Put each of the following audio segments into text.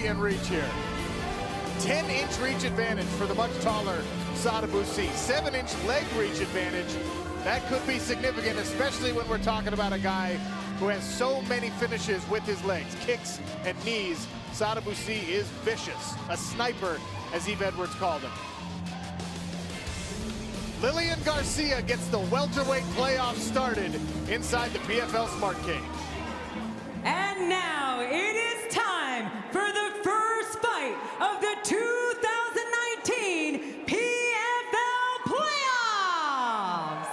in reach here. 10-inch reach advantage for the much taller Sadabusi. 7-inch leg reach advantage. That could be significant, especially when we're talking about a guy who has so many finishes with his legs, kicks and knees. Sadabusi is vicious, a sniper, as Eve Edwards called him. Lillian Garcia gets the welterweight playoff started inside the PFL Smart Cage. And now it is time for the first fight of the 2019 PFL Playoffs.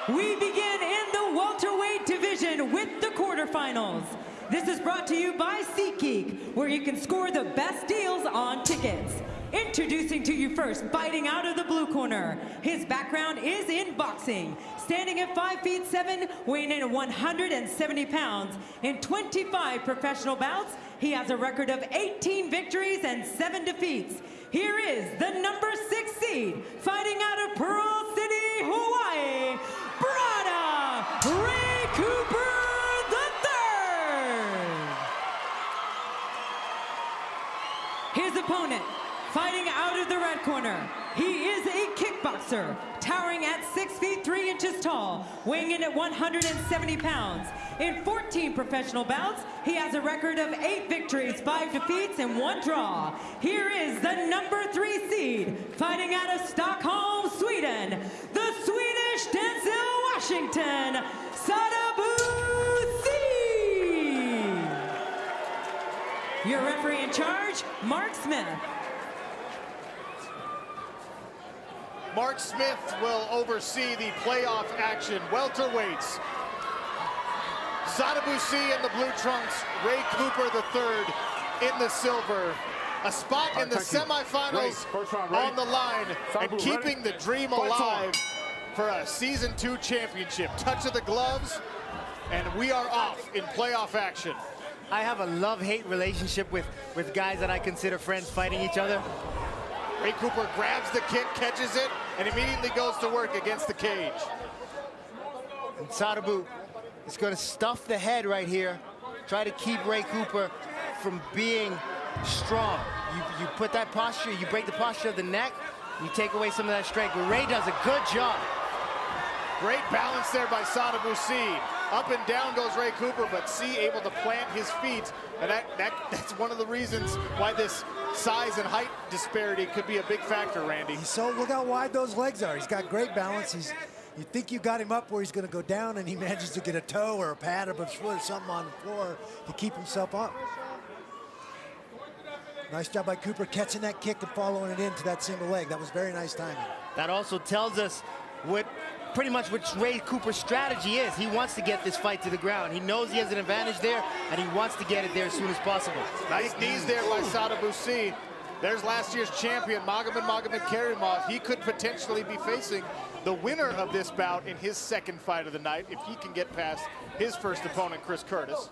We begin in the welterweight division with the quarterfinals. This is brought to you by SeatGeek, where you can score the best deals on tickets. Introducing to you first, fighting out of the blue corner. His background is in boxing. Standing at 5'7", weighing in at 170 pounds. In 25 professional bouts, he has a record of 18 victories and 7 defeats. Here is the number 6 seed, fighting out of Pearl City, Hawaii, Brada Ray Cooper III. His opponent, fighting out of the red corner, he is a kickboxer, towering at 6 feet 3 inches tall, weighing in at 170 pounds. In 14 professional bouts, he has a record of 8 victories, 5 defeats, and 1 draw. Here is the number 3 seed, fighting out of Stockholm, Sweden, the Swedish Denzel Washington, Sadabusi. Your referee in charge, Mark Smith. Mark Smith will oversee the playoff action. Welterweights. Sadabusi in the blue trunks, Ray Cooper III in the silver. A spot in the semifinals on the line and keeping the dream alive for a Season 2 championship. Touch of the gloves, and we are off in playoff action. I have a love-hate relationship with guys that I consider friends fighting each other. Ray Cooper grabs the kick, catches it, and immediately goes to work against the cage. And Sadabu is going to stuff the head right here, try to keep Ray Cooper from being strong. You put that posture, you break the posture of the neck, you take away some of that strength. But Ray does a good job. Great balance there by Sadabusi. Up and down goes Ray Cooper, but C able to plant his feet. And that's one of the reasons why this size and height disparity could be a big factor, Randy. So look how wide those legs are. He's got great balance. You think you got him up where he's going to go down, and he manages to get a toe or a pad of his foot or something on the floor to keep himself up. Nice job by Cooper catching that kick and following it into that single leg. That was very nice timing. That also tells us pretty much what Ray Cooper's strategy is. He wants to get this fight to the ground. He knows he has an advantage there, and he wants to get it there as soon as possible. Nice knees there by Sadabusi. There's last year's champion, Magomed Karimov. He could potentially be facing the winner of this bout in his second fight of the night if he can get past his first opponent, Chris Curtis.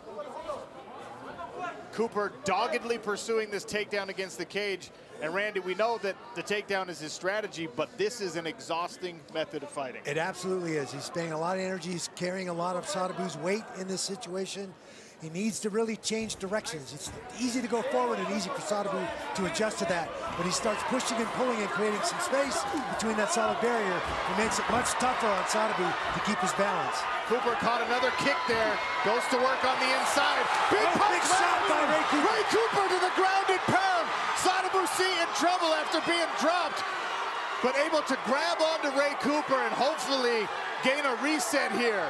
Cooper doggedly pursuing this takedown against the cage. And Randy, we know that the takedown is his strategy, but this is an exhausting method of fighting. It absolutely is. He's spending a lot of energy. He's carrying a lot of Sadabu's weight in this situation. He needs to really change directions. It's easy to go forward and easy for Sadabu to adjust to that. When he starts pushing and pulling and creating some space between that solid barrier, it makes it much tougher on Sadabu to keep his balance. Cooper caught another kick there, goes to work on the inside. Big shot by Ray Cooper. Ray Cooper to the ground and pound. Sadabusi in trouble after being dropped, but able to grab onto Ray Cooper and hopefully gain a reset here.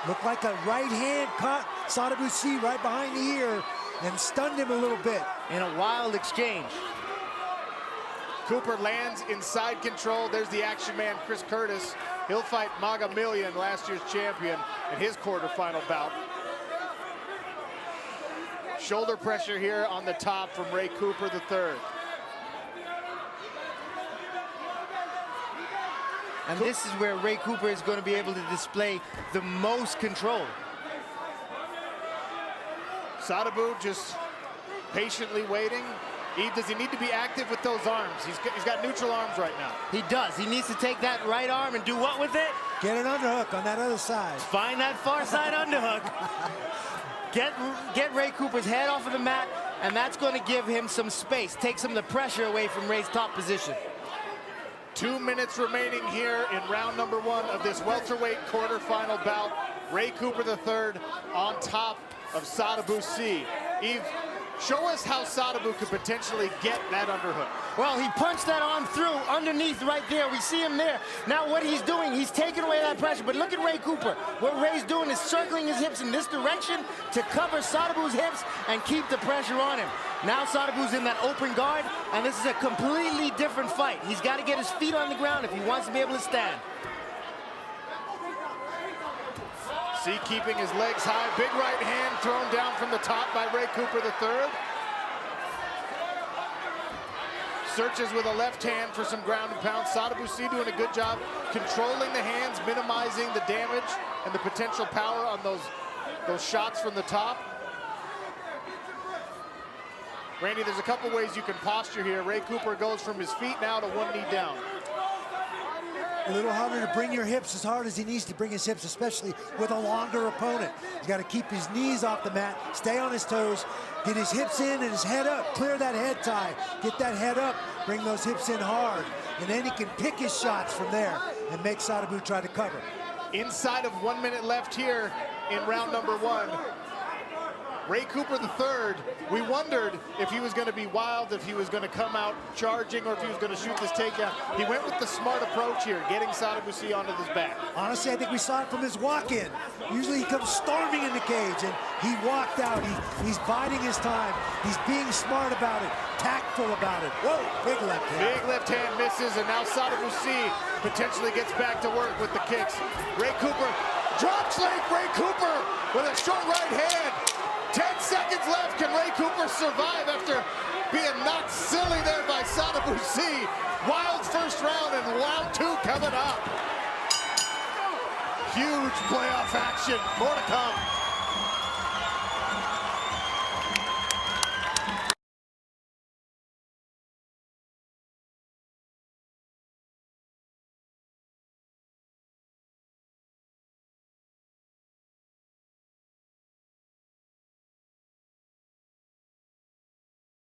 Looked like a right hand caught Sadabusi right behind the ear and stunned him a little bit. In a wild exchange. Cooper lands inside control. There's the action man, Chris Curtis. He'll fight Magomed, last year's champion, in his quarterfinal bout. Shoulder pressure here on the top from Ray Cooper III. And this is where Ray Cooper is going to be able to display the most control. Sadabu just patiently waiting. Eve, does he need to be active with those arms? He's got neutral arms right now. He does. He needs to take that right arm and do what with it? Get an underhook on that other side. Find that far side underhook. get Ray Cooper's head off of the mat, and that's going to give him some space, take some of the pressure away from Ray's top position. 2 minutes remaining here in round number 1 of this welterweight quarterfinal bout. Ray Cooper III on top of Sadibou Sy. Yves, show us how Sadibou could potentially get that underhook. Well, he punched that arm through underneath right there. We see him there. Now what he's doing, he's taking away that pressure. But look at Ray Cooper. What Ray's doing is circling his hips in this direction to cover Sadibou's hips and keep the pressure on him. Now Sadibou's in that open guard, and this is a completely different fight. He's got to get his feet on the ground if he wants to be able to stand. Sy keeping his legs high. Big right hand thrown down from the top by Ray Cooper III. Searches with a left hand for some ground and pound. Sadibou Sy doing a good job controlling the hands, minimizing the damage and the potential power on those shots from the top. Randy, there's a couple ways you can posture here. Ray Cooper goes from his feet now to one knee down. A little harder to bring your hips as hard as he needs to bring his hips, especially with a longer opponent. He's got to keep his knees off the mat, stay on his toes, get his hips in and his head up, clear that head tie, get that head up, bring those hips in hard, and then he can pick his shots from there and make Sadibou try to cover. Inside of 1 minute left here in round number 1. Ray Cooper III, we wondered if he was going to be wild, if he was going to come out charging, or if he was going to shoot this takedown. He went with the smart approach here, getting Sadibou Sy onto his back. Honestly, I think we saw it from his walk-in. Usually he comes storming in the cage, and he walked out. He's biding his time. He's being smart about it, tactful about it. Whoa, big left hand. Big left hand misses, and now Sadibou Sy potentially gets back to work with the kicks. Ray Cooper drops Ray Cooper with a short right hand. 10 seconds left. Can Ray Cooper survive after being knocked silly there by Sadibou Sy? Wild first round and round 2 coming up. Huge playoff action. More to come.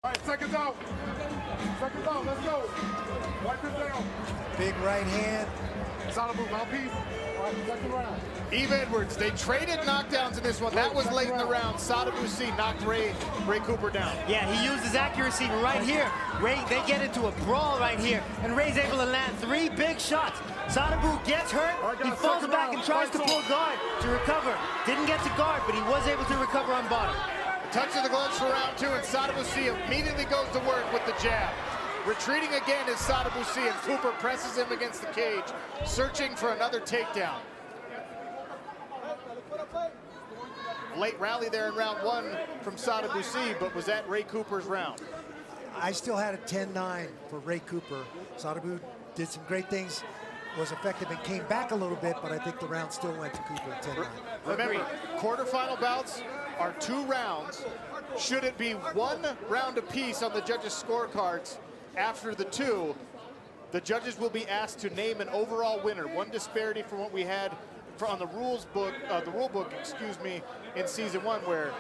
All right, seconds out. Seconds out, let's go. Wipe it down. Big right hand. Sadibou, mouthpiece. All right, second round. Eve Edwards, they traded knockdowns in this one. That was late in the round. Sadibou Sy knocked Ray Cooper down. Yeah, he used his accuracy right here. Ray, they get into a brawl right here, and Ray's able to land 3 big shots. Sadibou gets hurt, he falls back and tries to pull guard to recover. Didn't get to guard, but he was able to recover on bottom. Touch of the gloves for round 2, and Sadibou Sy immediately goes to work with the jab. Retreating again is Sadibou Sy, and Cooper presses him against the cage, searching for another takedown. Late rally there in round 1 from Sadibou Sy, but was that Ray Cooper's round? I still had a 10-9 for Ray Cooper. Sadibou did some great things, was effective and came back a little bit, but I think the round still went to Cooper at 10-9. Remember, quarterfinal bouts are 2 rounds. Should it be 1 round apiece on the judges' scorecards after the 2, the judges will be asked to name an overall winner. One disparity from what we had on the rule book, excuse me, in season 1, where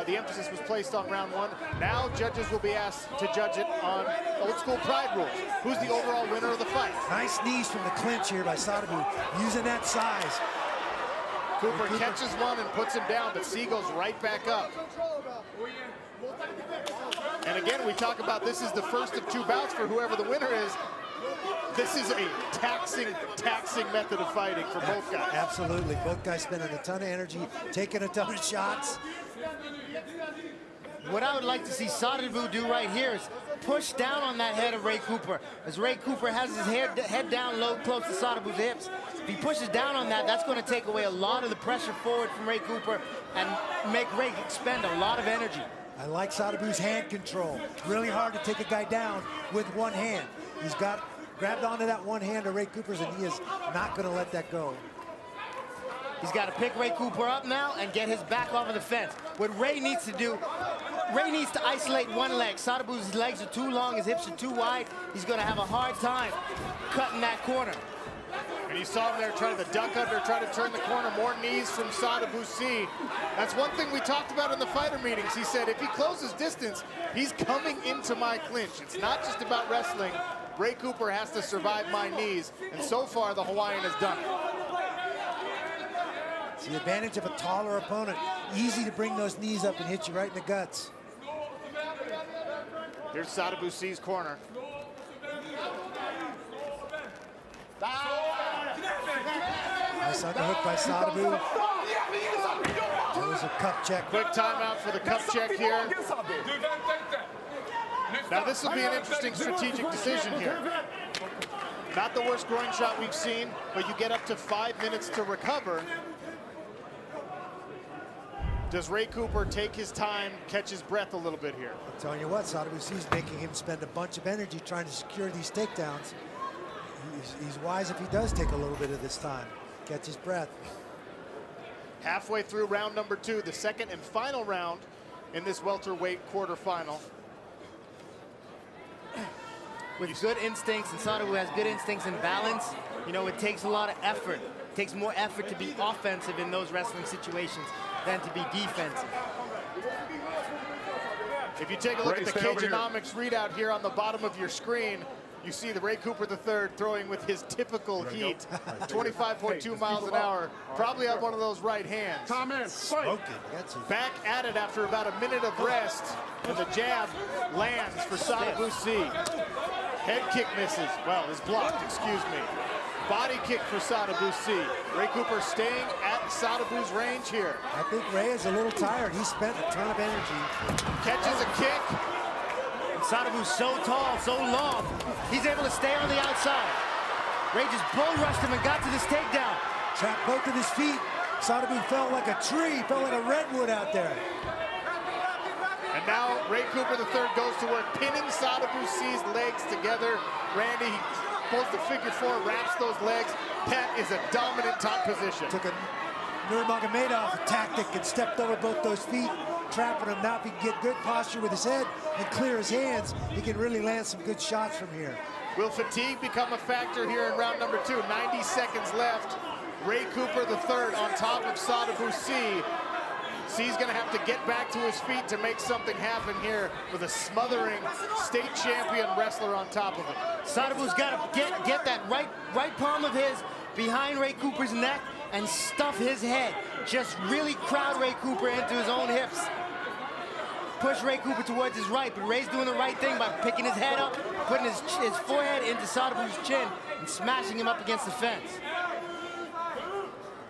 the emphasis was placed on round 1. Now judges will be asked to judge it on old school pride rules. Who's the overall winner of the fight? Nice knees from the clinch here by Sadibou, using that size. Cooper catches one and puts him down, but Sy goes right back up. And again, we talk about this is the first of 2 bouts for whoever the winner is. This is a taxing method of fighting for both guys. Absolutely, both guys spending a ton of energy, taking a ton of shots. What I would like to see Sadibou do right here is push down on that head of Ray Cooper. As Ray Cooper has his head down low, close to Sadibou's hips. If he pushes down on that, that's going to take away a lot of the pressure forward from Ray Cooper and make Ray expend a lot of energy. I like Sadibou's hand control. Really hard to take a guy down with one hand. He's grabbed onto that one hand of Ray Cooper's, and he is not going to let that go. He's got to pick Ray Cooper up now and get his back off of the fence. What Ray needs to do, Ray needs to isolate one leg. Sadibou's legs are too long, his hips are too wide. He's going to have a hard time cutting that corner. And you saw him there trying to duck under, try to turn the corner. More knees from Sada Boucy. That's one thing we talked about in the fighter meetings. He said if he closes distance, he's coming into my clinch. It's not just about wrestling. Ray Cooper has to survive my knees. And so far, the Hawaiian has done it. It's the advantage of a taller opponent. Easy to bring those knees up and hit you right in the guts. Here's Sada Boucy's corner. Nice underhook by Sadibou. There was a cup check. Quick timeout for the cup check here. Now this will be an interesting strategic decision here. Not the worst groin shot we've seen, but you get up to 5 minutes to recover. Does Ray Cooper take his time, catch his breath a little bit here? I'm telling you what, Sada Boucy's making him spend a bunch of energy trying to secure these takedowns. He's wise if he does take a little bit of this time. Catch his breath. Halfway through round number 2, the second and final round in this welterweight quarterfinal. With good instincts, and Sadibou has good instincts and balance, you know, it takes a lot of effort. It takes more effort to be offensive in those wrestling situations than to be defensive. If you take a look at the Cageonomics readout here on the bottom of your screen, you see the Ray Cooper III throwing with his typical heat, 25.2 miles an hour, probably on one of those right hands. Back at it after about a minute of rest, and the jab lands for Sada Boucy. Head kick misses, well, is blocked, excuse me. Body kick for Sada Boucy. Ray Cooper staying at Sadibou's range here. I think Ray is a little tired. He spent a ton of energy. Catches a kick. Sadibou's so tall, so long, he's able to stay on the outside. Ray just bull rushed him and got to this takedown. Trapped both of his feet. Sadibou felt like a tree, felt like a redwood out there. And now Ray Cooper III goes to work, pinning Sada Boucy's legs together. Randy pulls the figure 4, wraps those legs. That is a dominant top position. Took a Nurmagomedov tactic and stepped over both those feet, trapping him. Now if he can get good posture with his head and clear his hands, he can really land some good shots from here. Will fatigue become a factor here in round number 2? 90 seconds left. Ray Cooper III on top of Sada Boucy. He's going to have to get back to his feet to make something happen here with a smothering state champion wrestler on top of him. Sadibou's got to get that right palm of his behind Ray Cooper's neck and stuff his head. Just really crowd Ray Cooper into his own hips. Push Ray Cooper towards his right, but Ray's doing the right thing by picking his head up, putting his forehead into Sadibou's chin and smashing him up against the fence.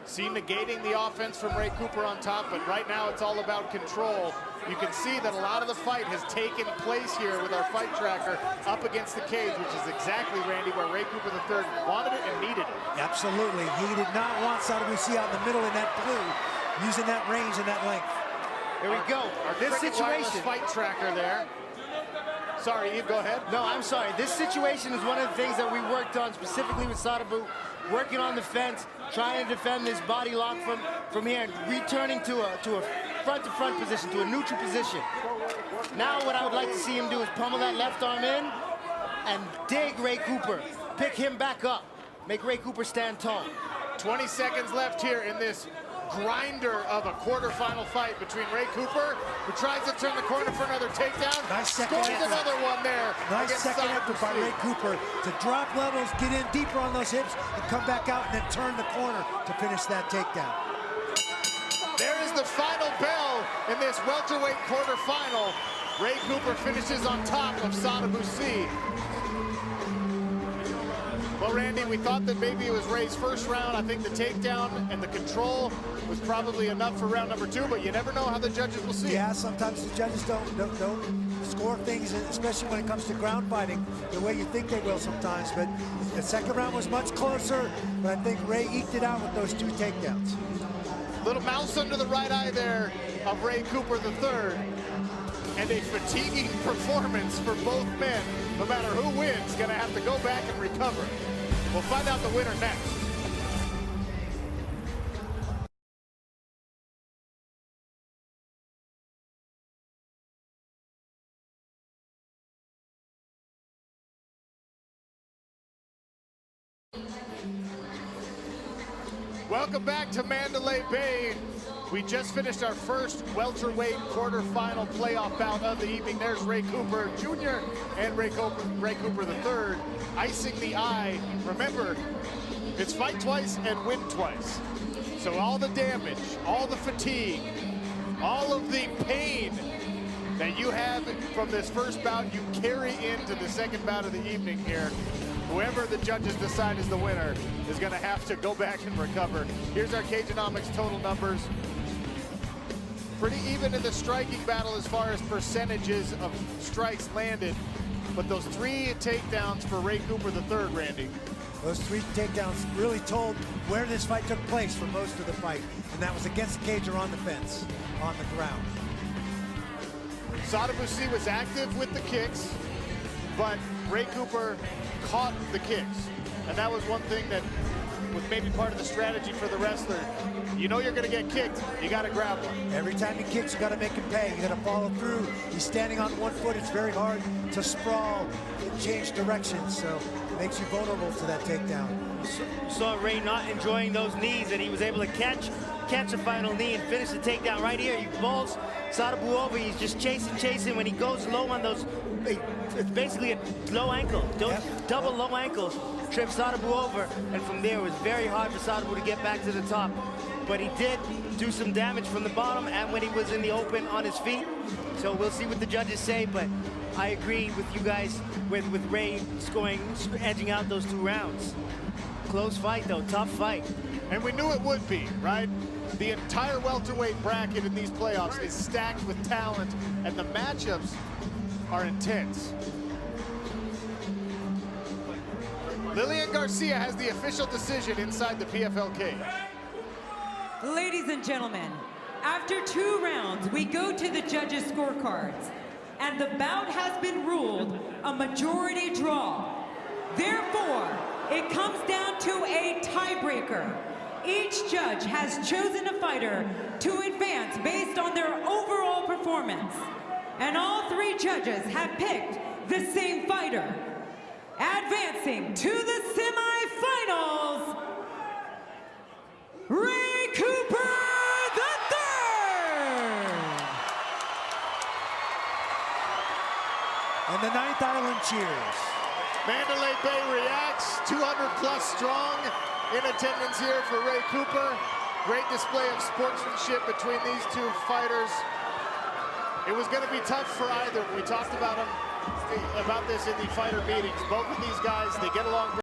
See, negating the offense from Ray Cooper on top, but right now it's all about control. You can see that a lot of the fight has taken place here with our fight tracker up against the cage, which is exactly, Randy, where Ray Cooper III wanted it and needed it. Absolutely. He did not want Sada Boucy out in the middle in that blue, using that range and that length. Here we go. This situation. Fight tracker there. Sorry, Yves, go ahead. No, I'm sorry. This situation is one of the things that we worked on specifically with Sadibou, working on the fence, trying to defend this body lock from here, and returning to a front-to-front position, to a neutral position. Now what I would like to see him do is pummel that left arm in and dig Ray Cooper, pick him back up, make Ray Cooper stand tall. 20 seconds left here in this grinder of a quarterfinal fight between Ray Cooper, who tries to turn the corner for another takedown. Nice second Scores effort. another one there. Nice second effort by Ray Cooper to drop levels, get in deeper on those hips, and come back out and then turn the corner to finish that takedown. There is the final bell in this welterweight quarterfinal. Ray Cooper finishes on top of Sada Boucy. Well, Randy, we thought that maybe it was Ray's first round. I think the takedown and the control was probably enough for round number 2, but you never know how the judges will see. Yeah, sometimes the judges don't score things, especially when it comes to ground fighting, the way you think they will sometimes. But the second round was much closer, but I think Ray eked it out with those 2 takedowns. Little mouse under the right eye there of Ray Cooper III. And a fatiguing performance for both men. No matter who wins, gonna have to go back and recover. We'll find out the winner next. Welcome back to Mandalay Bay. We just finished our first welterweight quarterfinal playoff bout of the evening. There's Ray Cooper Jr. and Ray Cooper III icing the eye. Remember, it's fight twice and win twice. So all the damage, all the fatigue, all of the pain that you have from this first bout, you carry into the second bout of the evening here. Whoever the judges decide is the winner is going to have to go back and recover. Here's our Cageonomics total numbers. Pretty even in the striking battle as far as percentages of strikes landed, but those 3 takedowns for Ray Cooper III, Randy. Those 3 takedowns really told where this fight took place for most of the fight, and that was against the cage or on the fence, on the ground. Sadabusi was active with the kicks, but Ray Cooper caught the kicks. And that was one thing that was maybe part of the strategy for the wrestler. You know you're going to get kicked, you got to grab one. Every time he kicks, you got to make him pay. You got to follow through. He's standing on one foot. It's very hard to sprawl and change directions, so it makes you vulnerable to that takedown. Saw Ray not enjoying those knees, and he was able to catch a final knee and finish the takedown right here. He balls Sadabu over. He's just chasing. When he goes low on those, it's basically a low ankle. Double low ankles trip Sadabu over, and from there it was very hard for Sadabu to get back to the top. But he did do some damage from the bottom and when he was in the open on his feet. So we'll see what the judges say, but I agree with you guys with Ray edging out those 2 rounds. Close fight though, tough fight. And we knew it would be, right? The entire welterweight bracket in these playoffs is stacked with talent, and the matchups are intense. Lillian Garcia has the official decision inside the PFL cage. Ladies and gentlemen, after 2 rounds, we go to the judges' scorecards, and the bout has been ruled a majority draw. Therefore, it comes down to a tiebreaker. Each judge has chosen a fighter to advance based on their overall performance, and all 3 judges have picked the same fighter. Advancing to the semifinals, Ray Cooper III! And the 9th Island cheers. Mandalay Bay reacts, 200+ strong in attendance here for Ray Cooper. Great display of sportsmanship between these 2 fighters. It was going to be tough for either. We talked about this in the fighter meetings. Both of these guys, they get along